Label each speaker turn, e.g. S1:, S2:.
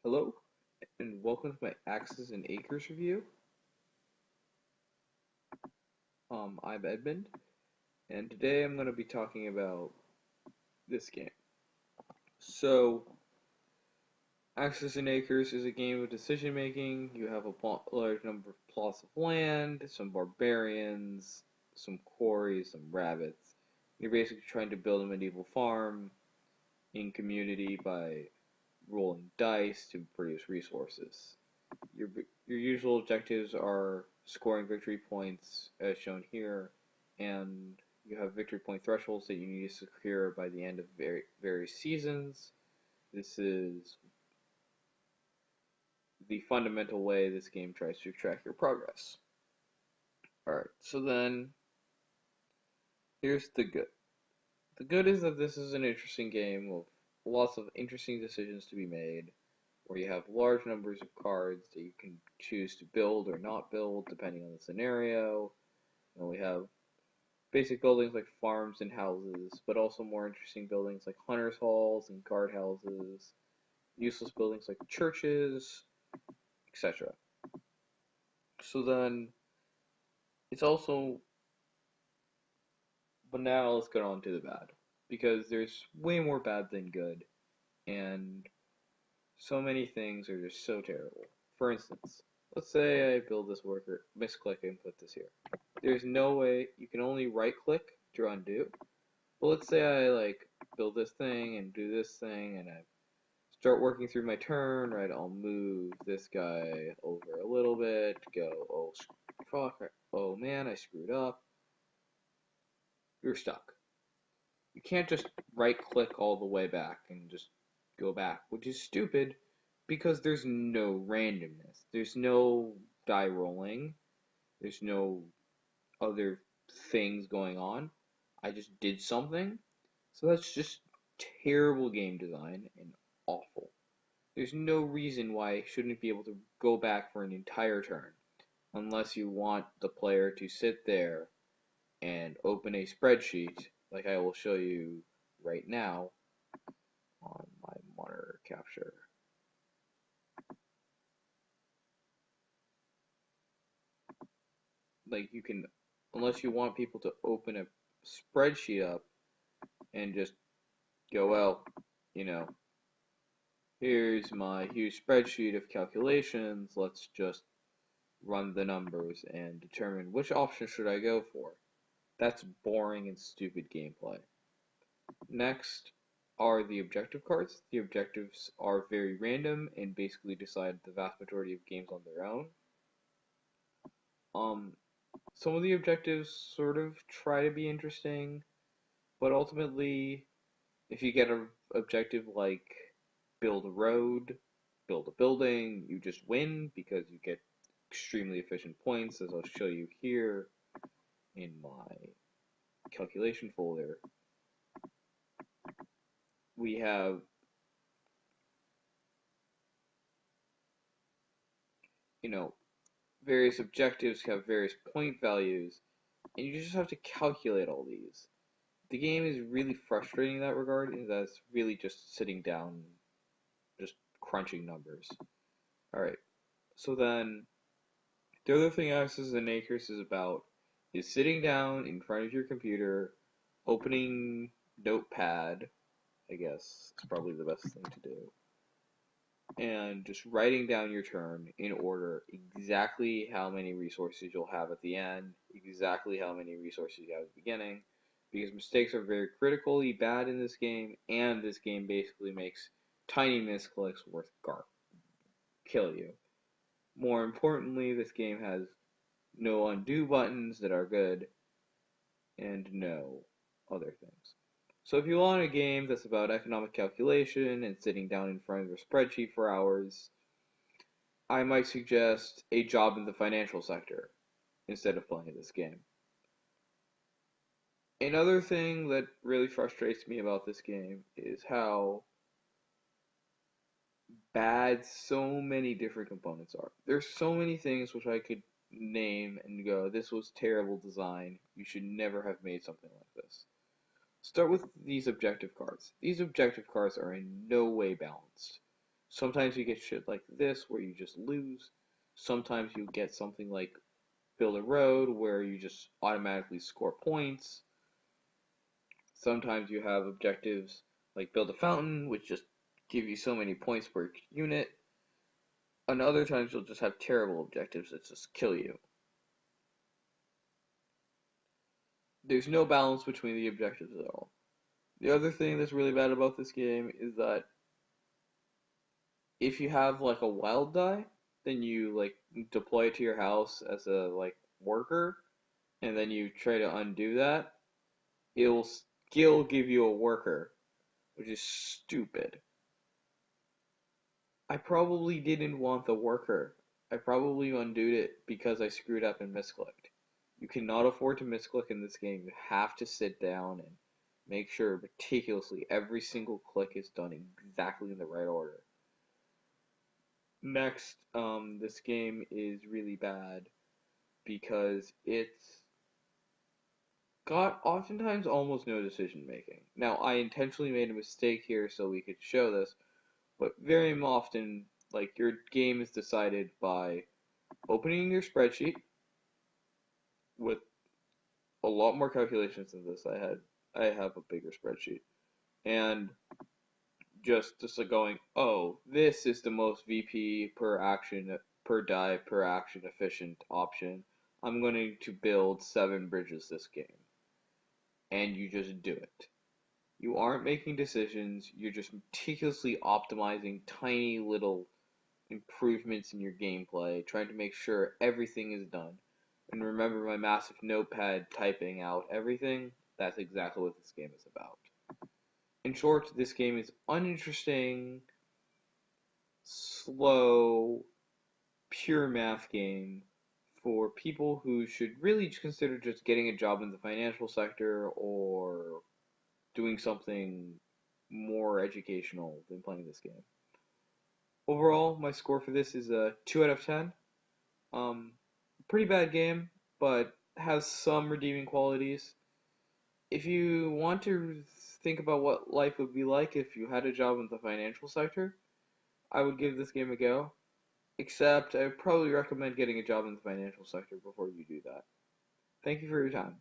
S1: Hello, and welcome to my Axes and Acres review. I'm Edmund, and today I'm going to be talking about this game. So, Axes and Acres is a game of decision making. You have a large number of plots of land, some barbarians, some quarries, some rabbits. You're basically trying to build a medieval farm in community by rolling dice to produce resources. Your usual objectives are scoring victory points as shown here, and you have victory point thresholds that you need to secure by the end of various seasons. This is the fundamental way this game tries to track your progress. Alright, so then here's the good. The good is that this is an interesting game with lots of interesting decisions to be made, where you have large numbers of cards that you can choose to build or not build depending on the scenario. And we have basic buildings like farms and houses, but also more interesting buildings like hunters' halls and guard houses, useless buildings like churches, etc. So then, it's also, but now let's get on to the bad, because there's way more bad than good, and so many things are just so terrible. For instance, let's say I build this worker, misclick and put this here. There's no way, you can only right click to undo. But let's say I like build this thing and do this thing and I start working through my turn, right? I'll move this guy over a little bit, go, oh fuck, oh man, I screwed up. You're stuck. You can't just right click all the way back and just go back, which is stupid because there's no randomness. There's no die rolling. There's no other things going on. I just did something. So that's just terrible game design and awful. There's no reason why I shouldn't be able to go back for an entire turn, unless you want the player to sit there and open a spreadsheet, like I will show you right now on my monitor capture. Like you can, unless you want people to open a spreadsheet up and just go, well, you know, here's my huge spreadsheet of calculations, let's just run the numbers and determine which option should I go for. That's boring and stupid gameplay. Next are the objective cards. The objectives are very random and basically decide the vast majority of games on their own. Um, some of the objectives sort of try to be interesting, but ultimately, if you get an objective like build a road, build a building, you just win because you get extremely efficient points, as I'll show you here in my calculation folder. We have, you know, various objectives have various point values, and you just have to calculate all these. The game is really frustrating in that regard, in that it's really just sitting down, just crunching numbers. Alright, so then, the other thing Axes and Acres is about is sitting down in front of your computer, opening Notepad, I guess is probably the best thing to do, and just writing down your turn in order, exactly how many resources you'll have at the end, exactly how many resources you have at the beginning, because mistakes are very critically bad in this game, and this game basically makes tiny misclicks worth kill you. More importantly, this game has no undo buttons that are good, and no other things. So if you want a game that's about economic calculation and sitting down in front of your spreadsheet for hours, I might suggest a job in the financial sector instead of playing this game. Another thing that really frustrates me about this game is how bad so many different components are. There's so many things which I could name and go, this was terrible design, you should never have made something like this. Start with these objective cards. These objective cards are in no way balanced. Sometimes you get shit like this where you just lose. Sometimes you get something like build a road where you just automatically score points. Sometimes you have objectives like build a fountain, which just give you so many points per unit. And other times you'll just have terrible objectives that just kill you. There's no balance between the objectives at all. The other thing that's really bad about this game is that if you have like a wild die, then you like deploy it to your house as a like worker, and then you try to undo that, it'll still give you a worker, which is stupid. I probably didn't want the worker. I probably undid it because I screwed up and misclicked. You cannot afford to misclick in this game. You have to sit down and make sure meticulously every single click is done exactly in the right order. Next, this game is really bad because it's got oftentimes almost no decision making. Now, I intentionally made a mistake here so we could show this, but very often, like, your game is decided by opening your spreadsheet with a lot more calculations than this. I have a bigger spreadsheet, and just like going, oh, this is the most VP per action per die per action efficient option. I'm going to build 7 bridges this game, and you just do it. You aren't making decisions, you're just meticulously optimizing tiny little improvements in your gameplay, trying to make sure everything is done. And remember my massive notepad typing out everything? That's exactly what this game is about. In short, this game is uninteresting, slow, pure math game for people who should really consider just getting a job in the financial sector or doing something more educational than playing this game. Overall, my score for this is a 2 out of 10. Um, Pretty bad game, but has some redeeming qualities. If you want to think about what life would be like if you had a job in the financial sector, I would give this game a go. Except I would probably recommend getting a job in the financial sector before you do that. Thank you for your time.